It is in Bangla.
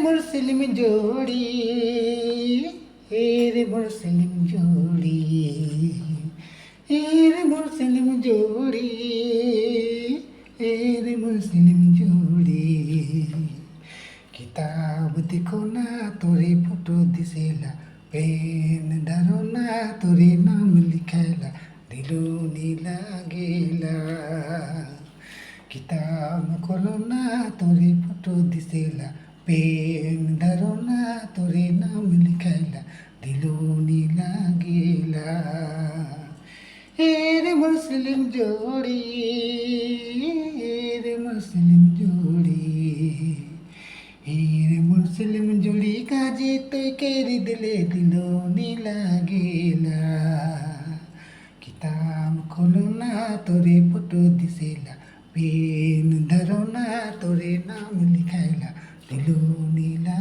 মুসলিম জোড়ি, রে মুসলিম জোড়ি, রে মুসলিম জোড়ি, রে মুসলিম জোড়ি। কিতাব দেখো না তোরে ফটো দিছিলা, পেন ধরো না তোরে নাম লিখাইলা, দিল নীলা গেলা। কিতাব খোলো না তোরে ফটো দিছিলা, পেন ধরো না তোরে নাম লিখাইলা, দিল নীলা গেলা। রে মুসলিম জোড়ি, রে মুসলিম জোড়ি, রে মুসলিম জোড়ি কাজে তুই কেড়ে দিলে, দিল নীলা গেলা। কিতাব খোলো না তোরে ফটো দিছিলা, পেন ধরো না তোরে নাম লিখাইলা, দিল নীলা